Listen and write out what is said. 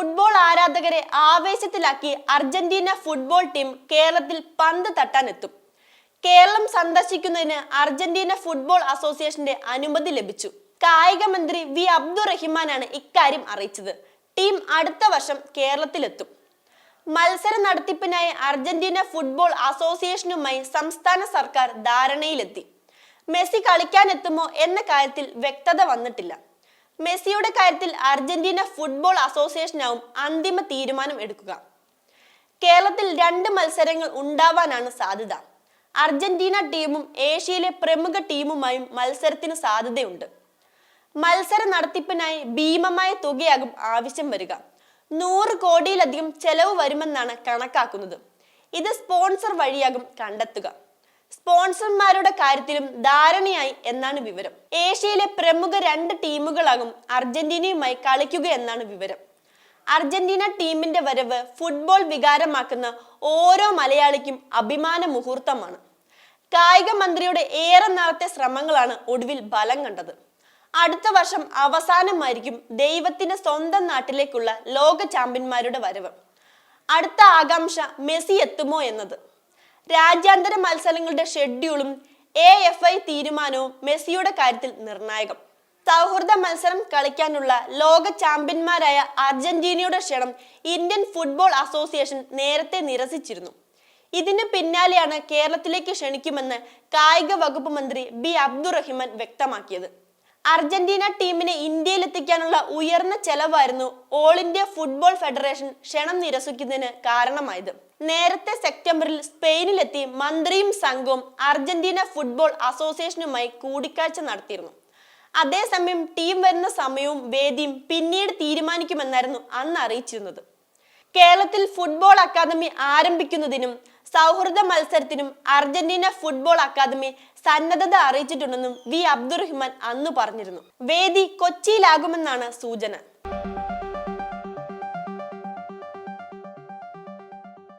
Football ആരാധകരെ ആവേശത്തിലാക്കി Argentina football team കേരളത്തിൽ പന്ത് തട്ടാനെത്തും. കേരളം സന്ദർശിക്കുന്നതിന് അർജന്റീന ഫുട്ബോൾ അസോസിയേഷന്റെ അനുമതി ലഭിച്ചു. കായിക മന്ത്രി വി അബ്ദുറഹിമാനാണ് ഇക്കാര്യം അറിയിച്ചത്. ടീം അടുത്ത വർഷം കേരളത്തിലെത്തും. മത്സര നടത്തിപ്പിനായി അർജന്റീന ഫുട്ബോൾ അസോസിയേഷനുമായി സംസ്ഥാന സർക്കാർ ധാരണയിലെത്തി. മെസ്സി കളിക്കാനെത്തുമോ എന്ന കാര്യത്തിൽ വ്യക്തത വന്നിട്ടില്ല. മെസ്സിയുടെ കാര്യത്തിൽ അർജന്റീന ഫുട്ബോൾ അസോസിയേഷനാവും അന്തിമ തീരുമാനം എടുക്കുക. കേരളത്തിൽ 2 മത്സരങ്ങൾ ഉണ്ടാവാനാണ് സാധ്യത. അർജന്റീന ടീമും ഏഷ്യയിലെ പ്രമുഖ ടീമുമായും മത്സരത്തിന് സാധ്യതയുണ്ട്. മത്സര നടത്തിപ്പിനായി ഭീമമായ തുകയാകും ആവശ്യം വരിക. 100 കോടിയിലധികം ചെലവ് വരുമെന്നാണ് കണക്കാക്കുന്നത്. ഇത് സ്പോൺസർ വഴിയാകും കണ്ടെത്തുക. സ്പോൺസർമാരുടെ കാര്യത്തിലും ധാരണയായി എന്നാണ് വിവരം. ഏഷ്യയിലെ പ്രമുഖ 2 ടീമുകളാകും അർജന്റീനയുമായി കളിക്കുക എന്നാണ് വിവരം. അർജന്റീന ടീമിന്റെ വരവ് ഫുട്ബോൾ വികാരമാക്കുന്ന ഓരോ മലയാളിക്കും അഭിമാന മുഹൂർത്തമാണ്. കായിക മന്ത്രിയുടെ ഏറെ നാളത്തെ ശ്രമങ്ങളാണ് ഒടുവിൽ ഫലം കണ്ടത്. അടുത്ത വർഷം അവസാനമായിരിക്കും ദൈവത്തിന്റെ സ്വന്തം നാട്ടിലേക്കുള്ള ലോക ചാമ്പ്യന്മാരുടെ വരവ്. അടുത്ത ആകാംക്ഷ മെസ്സി എത്തുമോ എന്നത്. രാജ്യാന്തര മത്സരങ്ങളുടെ ഷെഡ്യൂളും AFI തീരുമാനവും മെസ്സിയുടെ കാര്യത്തിൽ നിർണായകം. സൗഹൃദ മത്സരം കളിക്കാനുള്ള ലോക ചാമ്പ്യന്മാരായ അർജന്റീനയുടെ ക്ഷണം ഇന്ത്യൻ ഫുട്ബോൾ അസോസിയേഷൻ നേരത്തെ നിരസിച്ചിരുന്നു. ഇതിന് പിന്നാലെയാണ് കേരളത്തിലേക്ക് ക്ഷണിക്കുമെന്ന് കായിക വകുപ്പ് മന്ത്രി ബി അബ്ദുറഹിമാൻ വ്യക്തമാക്കിയത്. അർജന്റീന ടീമിനെ ഇന്ത്യയിലെത്തിക്കാനുള്ള ഉയർന്ന ചെലവായിരുന്നു ഓൾ ഇന്ത്യ ഫുട്ബോൾ ഫെഡറേഷൻ ക്ഷണം നിരസിക്കുന്നതിന് കാരണമായത്. നേരത്തെ സെപ്റ്റംബറിൽ സ്പെയിനിലെത്തി മന്ത്രിയും സംഘവും അർജന്റീന ഫുട്ബോൾ അസോസിയേഷനുമായി കൂടിക്കാഴ്ച നടത്തിയിരുന്നു. അതേസമയം ടീം വരുന്ന സമയവും വേദിയും പിന്നീട് തീരുമാനിക്കുമെന്നായിരുന്നു അന്ന് അറിയിച്ചിരുന്നത്. കേരളത്തിൽ ഫുട്ബോൾ അക്കാദമി ആരംഭിക്കുന്നതിനും സൗഹൃദ മത്സരത്തിനും അർജന്റീന ഫുട്ബോൾ അക്കാദമി സന്നദ്ധത അറിയിച്ചിട്ടുണ്ടെന്നും വി അബ്ദുറഹിമാൻ അന്ന് പറഞ്ഞിരുന്നു. വേദി കൊച്ചിയിലാകുമെന്നാണ് സൂചന.